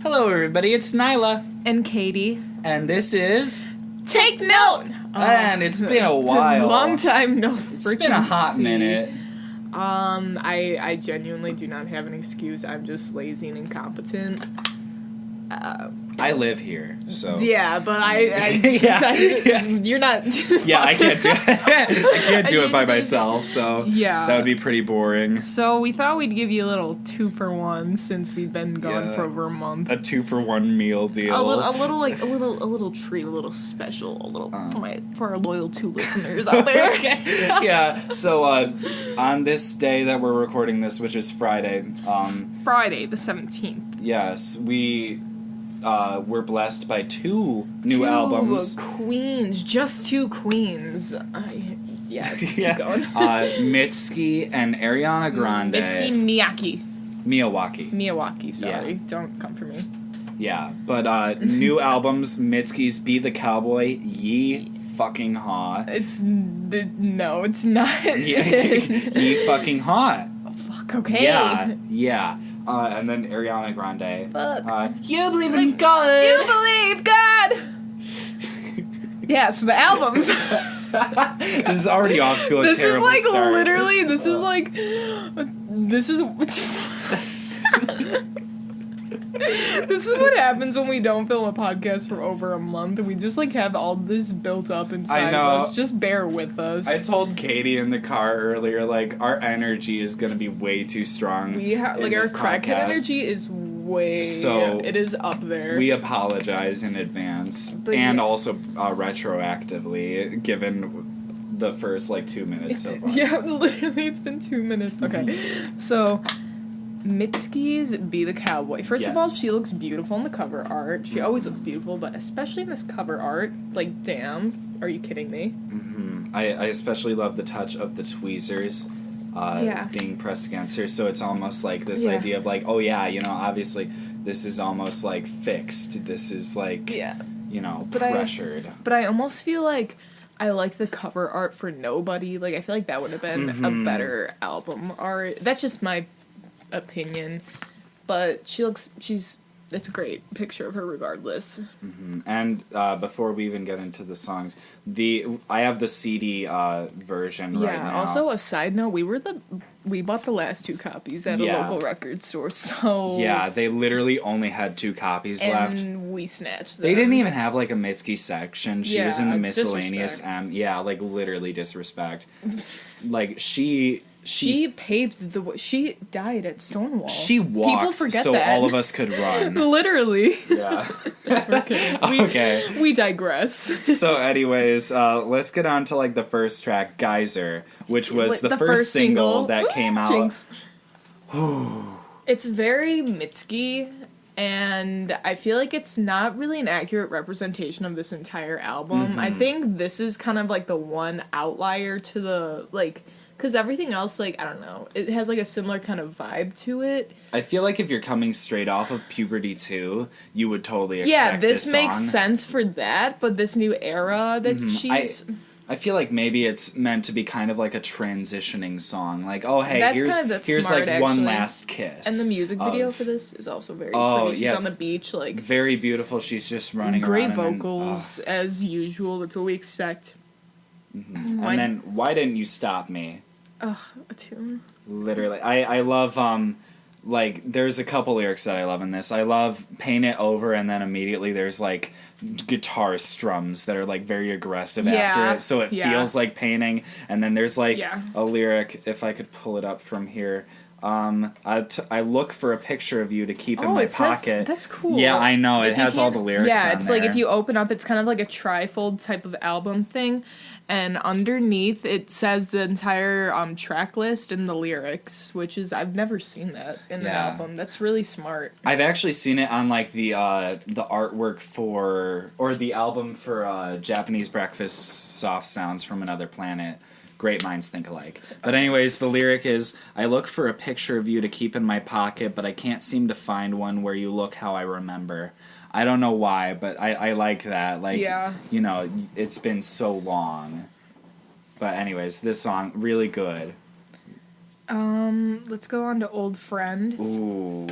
Hello, everybody. It's Nyla. And Katie. And this is... Take Note! And it's been a while. It's a long time no It's been a hot minute. I genuinely do not have an excuse. I'm just lazy and incompetent. I live here, so... Yeah, but you're not... Yeah, I can't do it. I can't do it by myself, so yeah. That would be pretty boring. So we thought we'd give you a little 2-for-1 since we've been gone for over a month. A 2-for-1 meal deal. A little treat, a little special, a little for our loyal 2 listeners out there. Okay. Yeah. So on this day that we're recording this, which is Friday, Friday the 17th. Yes, we're blessed by 2 new albums. Queens, just 2 queens. Keep going. Mitski and Ariana Grande. Miyawaki, sorry. Yeah. Don't come for me. Yeah, but new albums, Mitski's Be The Cowboy, Ye Fucking Hot. No, it's not. Ye Fucking Hot. Oh, fuck, okay. Yeah. And then Ariana Grande. Fuck. You believe in God. You believe God. Yeah, so the albums. This is already off to a terrible start. Literally, this is this is what happens when we don't film a podcast for over a month and we just have all this built up inside of us. Just bear with us. I told Katie in the car earlier, our energy is gonna be way too strong. Our crackhead energy is it is up there. We apologize in advance and also retroactively, given the first 2 minutes so far. Yeah, literally, it's been 2 minutes. Okay, so Mitski's Be The Cowboy. First of all, she looks beautiful in the cover art. She always looks beautiful, but especially in this cover art, damn, are you kidding me? Mm-hmm. I especially love the touch of the tweezers being pressed against her, so it's almost this idea of obviously this is almost fixed. This is pressured. But I almost feel like I like the cover art for Nobody. I feel like that would have been a better album art. That's just my opinion, but it's a great picture of her regardless. Mm-hmm. And before we even get into the songs, I have the CD version right now. Also a side note, we bought the last 2 copies at a local record store, so yeah, they literally only had 2 copies left, and we snatched them. They didn't even have a Mitski section. She was in the miscellaneous literally disrespect. She paved the way. She died at Stonewall. She walked. People forget so that. All of us could run. Literally. Yeah. Okay. We digress. So, anyways, let's get on to the first track, Geyser, which was the first single that came out. Jinx. It's very Mitski, and I feel like it's not really an accurate representation of this entire album. Mm-hmm. I think this is kind of the one outlier to the because everything else, I don't know, it has, a similar kind of vibe to it. I feel like if you're coming straight off of Puberty 2, you would totally expect this song. Makes sense for that, but this new era that she's... I feel like maybe it's meant to be kind of a transitioning song. Hey, here's smart, one last kiss. And the music video for this is also very pretty. She's on the beach, very beautiful. She's just running great around. Great vocals, as usual. That's what we expect. Mm-hmm. And then, Why Didn't You Stop Me? Ugh, a tune. Literally. I love, there's a couple lyrics that I love in this. I love Paint It Over, and then immediately there's, guitar strums that are, very aggressive after it, so it feels like painting. And then there's, a lyric, if I could pull it up from here. I look for a picture of you to keep in my pocket. That's cool. Yeah, I know. It has all the lyrics on there. Yeah, it's if you open up, it's kind of a trifold type of album thing. And underneath, it says the entire track list and the lyrics, which is, I've never seen that in the album. That's really smart. I've actually seen it on, the artwork or the album for Japanese Breakfast Soft Sounds from Another Planet. Great minds think alike. But anyways, the lyric is, I look for a picture of you to keep in my pocket, but I can't seem to find one where you look how I remember. I don't know why, but I like that. It's been so long. But anyways, this song, really good. Let's go on to Old Friend. Ooh.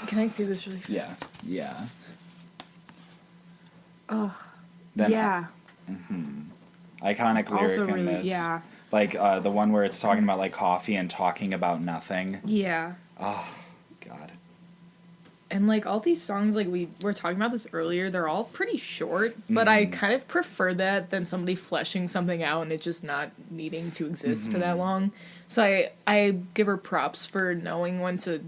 Can I see this really fast? Yeah. Yeah. Oh. Then, yeah. Iconic lyric Also in really, this. yeah. Like, the one where it's talking about, like, coffee and talking about nothing. Yeah. Oh, God. And, like, all these songs, like, we were talking about this earlier, they're all pretty short, but I kind of prefer that than somebody fleshing something out and it just not needing to exist for that long. So I give her props for knowing when to,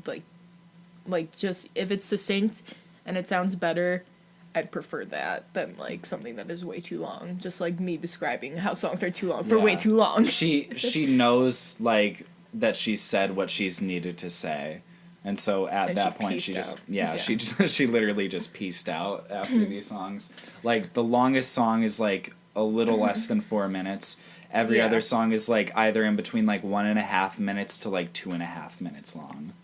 like, just, if it's succinct and it sounds better, I'd prefer that than, like, something that is way too long. Just, like, me describing how songs are too long for way too long. She knows, like, that she said what she's needed to say. And so at that point, she just, she literally just pieced out after these songs. Like, the longest song is, like, a little less than 4 minutes. Every other song is, like, either in between, like, 1.5 minutes to, like, 2.5 minutes long.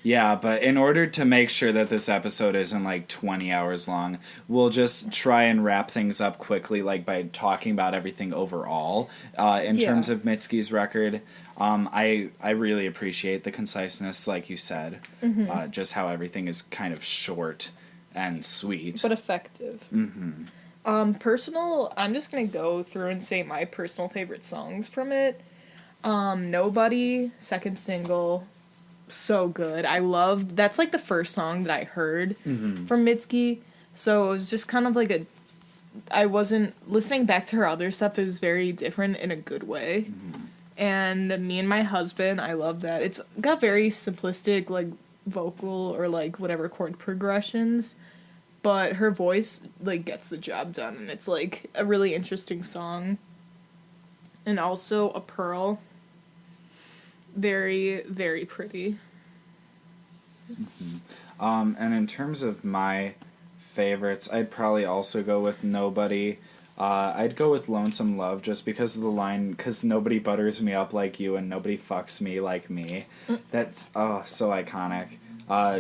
Yeah, but in order to make sure that this episode isn't, like, 20 hours long, we'll just try and wrap things up quickly, like, by talking about everything overall. In terms of Mitski's record, I really appreciate the conciseness, like you said. Just how everything is kind of short and sweet. But effective. Personal, I'm just gonna go through and say my personal favorite songs from it. Nobody, second single, so good. I loved, that's like the first song that I heard from Mitski, so it was just kind of like I wasn't listening back to her other stuff, it was very different in a good way. And Me and My Husband, I love that. It's got very simplistic, like, vocal or, like, whatever chord progressions, but her voice, like, gets the job done, and it's, like, a really interesting song. And also A Pearl. Very, very pretty. And in terms of my favorites, I'd probably also go with Nobody. I'd go with Lonesome Love just because of the line, because nobody butters me up like you and nobody fucks me like me. That's, so iconic.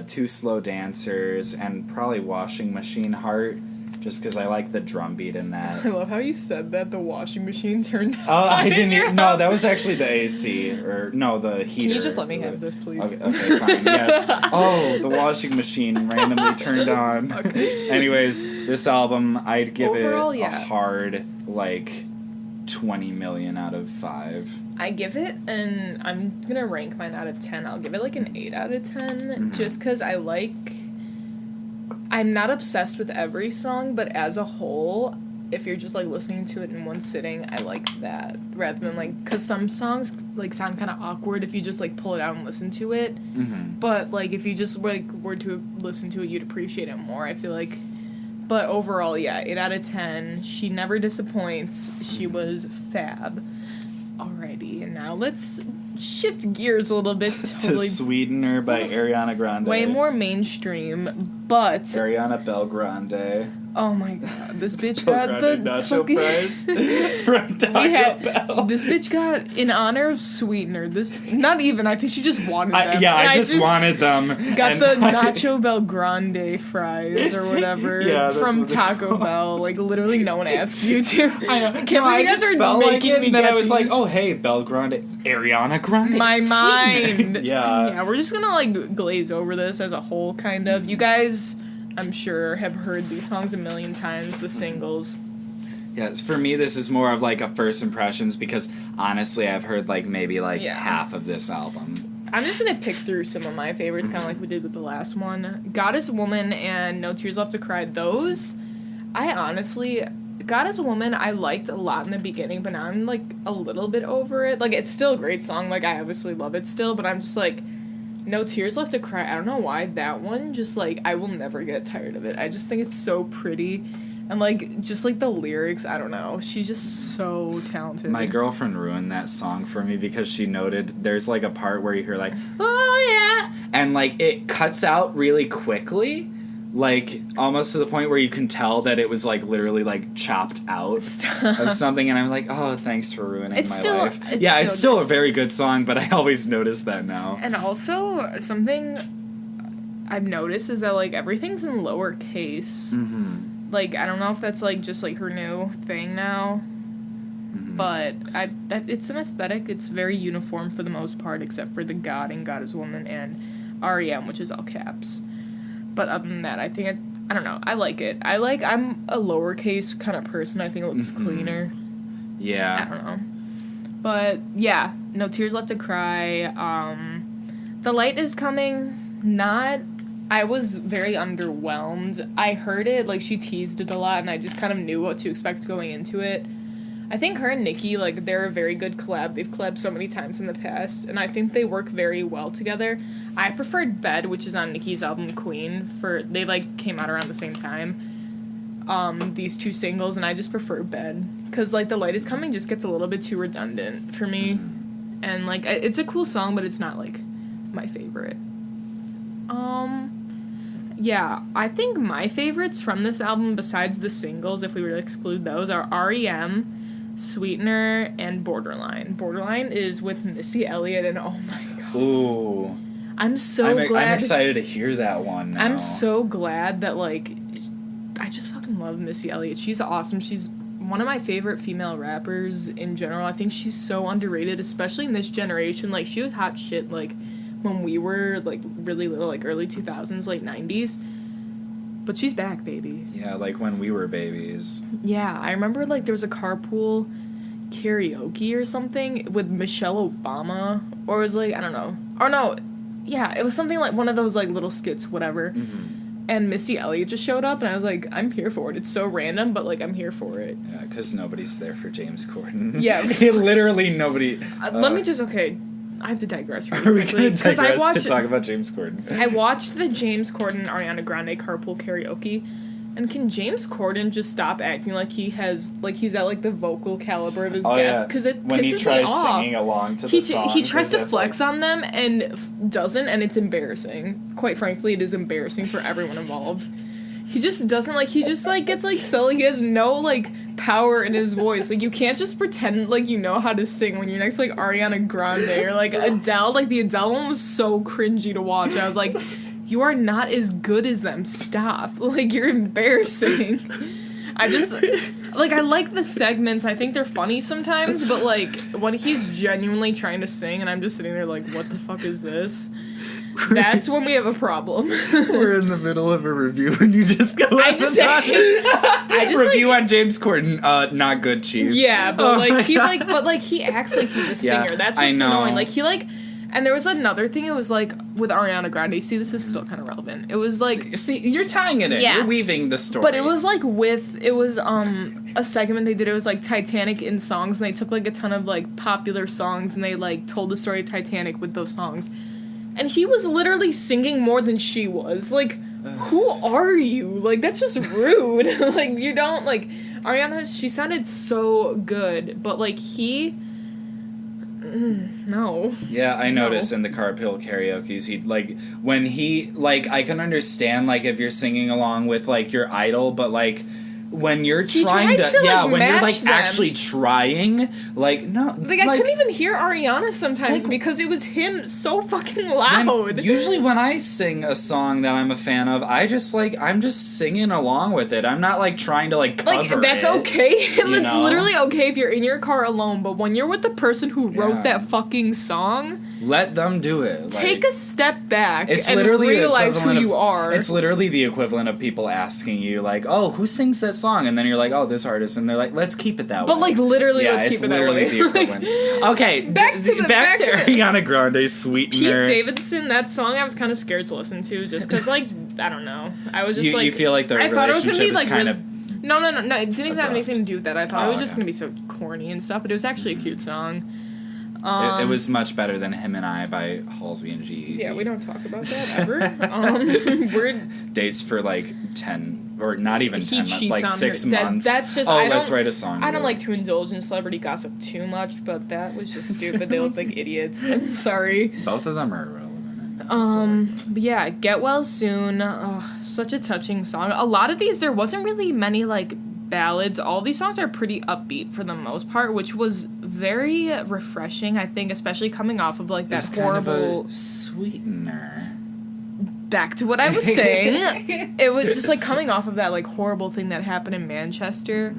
Two Slow Dancers, and probably Washing Machine Heart, just because I like the drum beat in that. I love how you said that the washing machine turned on. I didn't even, no, that was actually the AC, or no, the heater. Can you just let me have this, please? Okay, fine, yes. Oh, the washing machine randomly turned on. Okay. Anyways, this album, I'd give Overall, it a hard, like, 20 million out of 5. I give it, and I'm gonna rank mine out of 10. I'll give it like an 8 out of 10, just because I'm not obsessed with every song, but as a whole, if you're just, like, listening to it in one sitting, I like that, rather than, like, because some songs, like, sound kind of awkward if you just, like, pull it out and listen to it, but, like, if you just, like, were to listen to it, you'd appreciate it more, I feel like. But overall, 8 out of 10. She never disappoints. She was fab. Alrighty, and now let's shift gears a little bit. To Sweetener by Ariana Grande. Way more mainstream, but... Ariana Belgrande. Oh my god, this bitch got the nacho fucking... prize from Taco Bell. This bitch got, in honor of Sweetener, not even, I think she just wanted them. I just wanted them. Got the Nacho Bel Grande fries or whatever from Taco Bell. Like, literally no one asked you to. I know. Can't believe you guys are making me and then get I was these. like, oh hey, Bel Grande. Ariana Grande. My Sweetener. mind. Yeah, we're just gonna, like, glaze over this as a whole, kind of. You guys... I'm sure have heard these songs a million times, the singles. Yes, for me this is more of like a first impressions because honestly I've heard like maybe like half of this album. I'm just gonna pick through some of my favorites, kind of like we did with the last one. Goddess Woman and No Tears Left to Cry, those, I honestly, Goddess Woman I liked a lot in the beginning, but now I'm like a little bit over it. Like, it's still a great song, like I obviously love it still, but I'm just like, No Tears Left to Cry, I don't know why that one, just, like, I will never get tired of it. I just think it's so pretty, and, like, just, like, the lyrics, I don't know. She's just so talented. My girlfriend ruined that song for me because she noted there's, like, a part where you hear, like, oh, yeah, and, like, it cuts out really quickly, like, almost to the point where you can tell that it was, like, literally, like, chopped out of something, and I'm like, oh, thanks for ruining my life. It's still a very good song, but I always notice that now. And also, something I've noticed is that, like, everything's in lowercase. Like, I don't know if that's, like, just, like, her new thing now, but it's an aesthetic. It's very uniform for the most part, except for the God and Goddess Woman and R.E.M., which is all caps. But other than that, I think I don't know. I like it. I'm a lowercase kind of person. I think it looks cleaner. Yeah. I don't know. But yeah, No Tears Left to Cry. The Light is Coming. I was very underwhelmed. I heard it, like, she teased it a lot, and I just kind of knew what to expect going into it. I think her and Nicki, like, they're a very good collab. They've collabed so many times in the past, and I think they work very well together. I preferred Bed, which is on Nicki's album Queen. They, like, came out around the same time. These two singles, and I just prefer Bed. Because, like, The Light is Coming just gets a little bit too redundant for me. And, like, it's a cool song, but it's not, like, my favorite. Yeah, I think my favorites from this album, besides the singles, if we were to exclude those, are R.E.M., Sweetener, and Borderline. Borderline is with Missy Elliott, and oh my god. Ooh. I'm glad. I'm excited to hear that one now. I'm so glad that, like, I just fucking love Missy Elliott. She's awesome. She's one of my favorite female rappers in general. I think she's so underrated, especially in this generation. Like, she was hot shit, like, when we were, like, really little, like, early 2000s, late 90s. But she's back, baby. Yeah, like when we were babies. Yeah, I remember, like, there was a carpool karaoke or something with Michelle Obama. Or it was, like, I don't know. Or no, yeah, it was something like one of those, like, little skits, whatever. And Missy Elliott just showed up, and I was like, I'm here for it. It's so random, but, like, I'm here for it. Yeah, because nobody's there for James Corden. Yeah. Literally nobody. Let me just, okay, I have to digress really Are we quickly. going to digress to talk about James Corden? I watched the James Corden Ariana Grande carpool karaoke, and can James Corden just stop acting like he's at, like, the vocal caliber of his guests? Because it when pisses he me tries off. singing along to the songs. He tries to flex on them and doesn't, and it's embarrassing. Quite frankly, it is embarrassing for everyone involved. He just doesn't, like, he just, like, gets, like, silly. He has no, like, power in his voice. Like, you can't just pretend like you know how to sing when you're next to, like, Ariana Grande or, like, Adele. Like, the Adele one was so cringy to watch. I was like, you are not as good as them. Stop. Like, you're embarrassing. I just, like, I like the segments. I think they're funny sometimes, but, like, when he's genuinely trying to sing and I'm just sitting there like, what the fuck is this? That's when we have a problem. We're in the middle of a review and you just go I just review like, on James Corden, not good, chief. Yeah, but like he acts like he's a singer. Yeah, That's what's annoying. Like he like and there was another thing, it was like with Ariana Grande. See, this is still kind of relevant. It was like see you're tying it in. Yeah. You're weaving the story. But it was like a segment they did. It was like Titanic in songs, and they took like a ton of like popular songs and they like told the story of Titanic with those songs. And he was literally singing more than she was. Like, who are you? Like, that's just rude. Like, you don't, like, Ariana, she sounded so good, but, like, no. Yeah, I noticed in the carpool karaoke's, I can understand, like, if you're singing along with, like, your idol, but, like, when you're trying to when you're, like, actually trying, like, no. Like, I couldn't even hear Ariana sometimes, like, because it was him so fucking loud. Usually when I sing a song that I'm a fan of, I'm just singing along with it. I'm not, like, trying to, like, cover it. Like, that's okay. It's literally okay if you're in your car alone, but when you're with the person who wrote that fucking song, let them do it. Take a step back and literally realize who you are. It's literally the equivalent of people asking you, like, oh, who sings that song? And then you're like, oh, this artist. And they're like, let's keep it that way. But, like, literally, let's keep it that way. It's literally the equivalent. Okay, back to Ariana Grande, Sweetener. Pete Davidson, that song I was kind of scared to listen to just because, like, I don't know. I was just, you feel like the relationship is kind of... No, it didn't even have anything to do with that. I thought it was just going to be so corny and stuff, but it was actually a cute song. It was much better than Him and I by Halsey and G-Eazy. Yeah, we don't talk about that ever. We're dates for like 10 or not even 10 months, like 6 her. months. That's just let's write a song. I don't like to indulge in celebrity gossip too much, but that was just stupid. They look like idiots. Sorry. Both of them are irrelevant. But yeah, Get Well Soon. Oh, such a touching song. A lot of these, there wasn't really many like ballads. All these songs are pretty upbeat for the most part, which was very refreshing, I think, especially coming off of like that horrible kind of a sweetener. Back to what I was saying. It was just like coming off of that like horrible thing that happened in Manchester.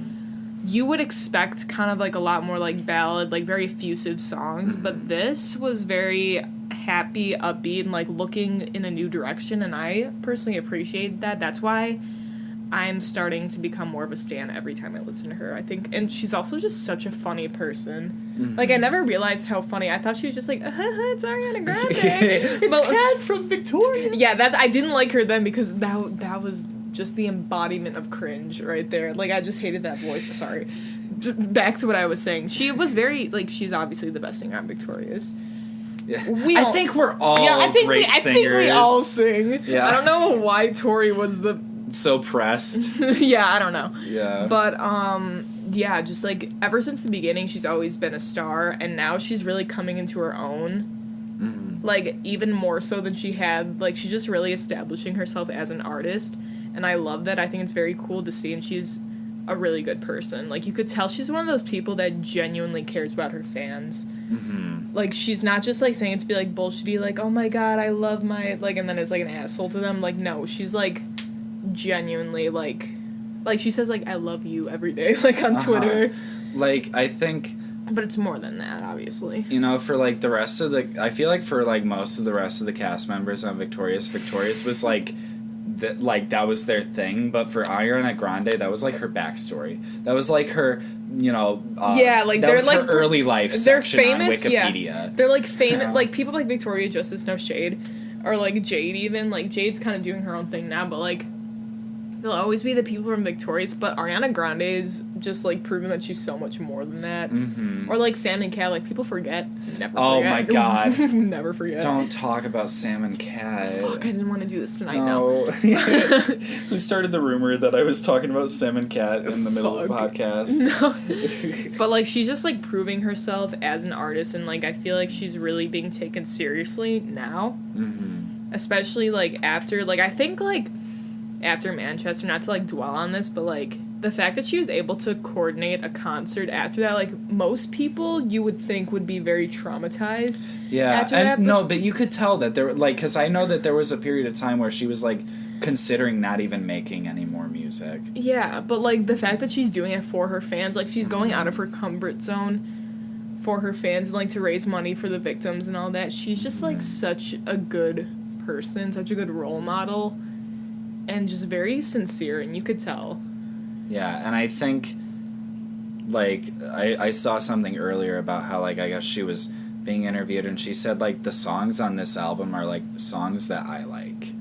You would expect kind of like a lot more like ballad, like very effusive songs, but this was very happy, upbeat, and like looking in a new direction, and I personally appreciate that. That's why I'm starting to become more of a stan every time I listen to her, I think. And she's also just such a funny person. Mm-hmm. Like, I never realized how funny. I thought she was just like, it's Ariana Grande. It's Kat from Victorious. Yeah, I didn't like her then because that was just the embodiment of cringe right there. Like, I just hated that voice. Sorry. Back to what I was saying. She was very, like, she's obviously the best singer on Victorious. Yeah. I think we're all great singers. I think we all sing. Yeah. I don't know why Tori was the... so pressed. Yeah, I don't know. Yeah. But, yeah, just, like, ever since the beginning, she's always been a star, and now she's really coming into her own. Mm-hmm. Like, even more so than she had. Like, she's just really establishing herself as an artist, and I love that. I think it's very cool to see, and she's a really good person. Like, you could tell she's one of those people that genuinely cares about her fans. Mm-hmm. Like, she's not just, like, saying it to be, like, bullshitty, like, oh my god, I love my... Like, and then is, like, an asshole to them. Like, no, she's, like... genuinely like she says like I love you every day like on Twitter. Like I think but it's more than that, obviously. You know, for like the rest of the I feel like for like most of the rest of the cast members on Victorious was like that was their thing, but for Ariana Grande that was like her backstory. That was like her yeah, like they're like her early life section famous on Wikipedia. Yeah. They're like famous like people like Victoria Justice, no shade, or like Jade even. Like Jade's kind of doing her own thing now, but like they'll always be the people from Victorious, but Ariana Grande is just, like, proving that she's so much more than that. Mm-hmm. Or, like, Sam and Cat, like, people forget. Never forget. Oh, my God. Never forget. Don't talk about Sam and Cat. Fuck, I didn't want to do this tonight now. Who started the rumor that I was talking about Sam and Cat in the middle of the podcast? No. But, like, she's just, like, proving herself as an artist, and, like, I feel like she's really being taken seriously now. Mm-hmm. Especially, like, after, like, I think, like... after Manchester, not to, like, dwell on this, but, like, the fact that she was able to coordinate a concert after that, like, most people you would think would be very traumatized. Yeah, after and that, no, but you could tell that there, like, because I know that there was a period of time where she was, like, considering not even making any more music. Yeah, but, like, the fact that she's doing it for her fans, like, she's going out of her comfort zone for her fans, and, like, to raise money for the victims and all that. She's just, like, such a good person, such a good role model. And just very sincere, and you could tell. Yeah, and I think, like, I saw something earlier about how, like, I guess she was being interviewed, and she said, like, the songs on this album are, like, songs that I like,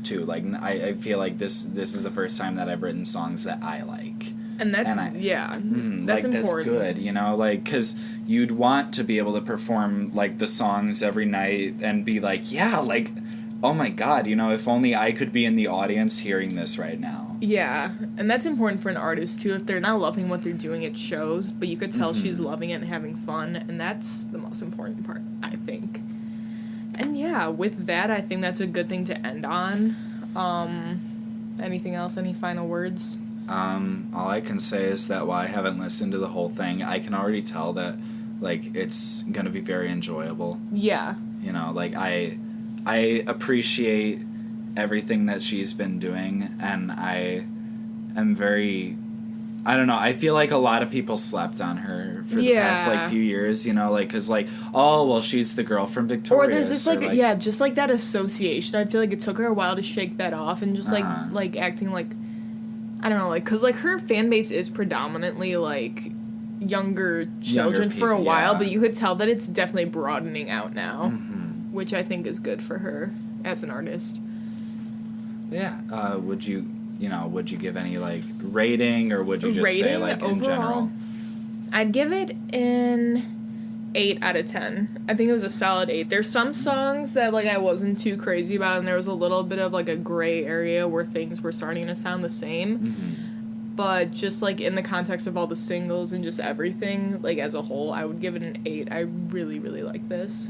too. Like, I feel like this is the first time that I've written songs that I like. And that's, that's important. That's good, you know, like, because you'd want to be able to perform, like, the songs every night and be like, yeah, like... oh my god, you know, if only I could be in the audience hearing this right now. Yeah, and that's important for an artist, too. If they're not loving what they're doing, it shows, but you could tell she's loving it and having fun, and that's the most important part, I think. And yeah, with that, I think that's a good thing to end on. Anything else? Any final words? All I can say is that while I haven't listened to the whole thing, I can already tell that, like, it's gonna be very enjoyable. Yeah. You know, like, I appreciate everything that she's been doing, and I am very... I don't know, I feel like a lot of people slept on her for the past, like, few years, you know, like, because, like, oh, well, she's the girl from Victorious. Or there's this, like, yeah, just, like, that association. I feel like it took her a while to shake that off, and just, like, acting like... I don't know, like, because, like, her fan base is predominantly, like... younger children for a while, but you could tell that it's definitely broadening out now. Mm-hmm. Which I think is good for her as an artist. Yeah. Would you give any, like, rating, or would you just say, like, overall, in general? I'd give it an 8 out of 10. I think it was a solid 8. There's some songs that, like, I wasn't too crazy about, and there was a little bit of, like, a gray area where things were starting to sound the same. Mm-hmm. But just, like, in the context of all the singles and just everything, like, as a whole, I would give it an 8. I really, really like this.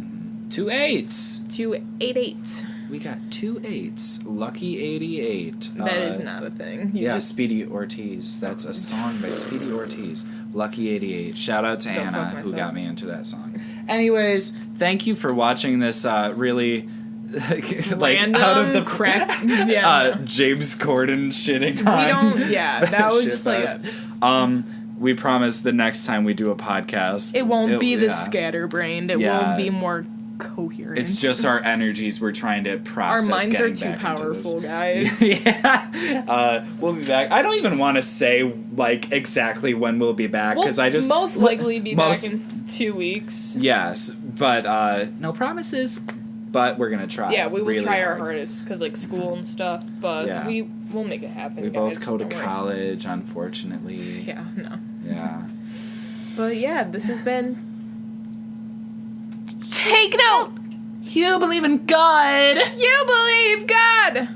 2 8s. 2 8 8. We got 2 8s. Lucky 88. That is not a thing. Speedy Ortiz. That's a song by Speedy Ortiz. Lucky 88. Shout out to Anna, who got me into that song. Anyways, thank you for watching this really... like, random out of the crap. James Corden shitting on. That was just like... we promise the next time we do a podcast... it won't be the scatterbrained. It won't be more coherent. It's just our energies we're trying to our process. minds are getting too back into this. powerful, guys. Yeah. We'll be back. I don't even want to say like exactly when we'll be back because We'll I just most likely be back in 2 weeks. Yes, but no promises. But we're gonna try. Yeah, we will really try our hard. hardest because like school and stuff. But Yeah. we'll make it happen. We guys. both go to Don't worry. college, unfortunately. Yeah, no. Yeah. But yeah, this has been. Take note. You believe in God. You believe God.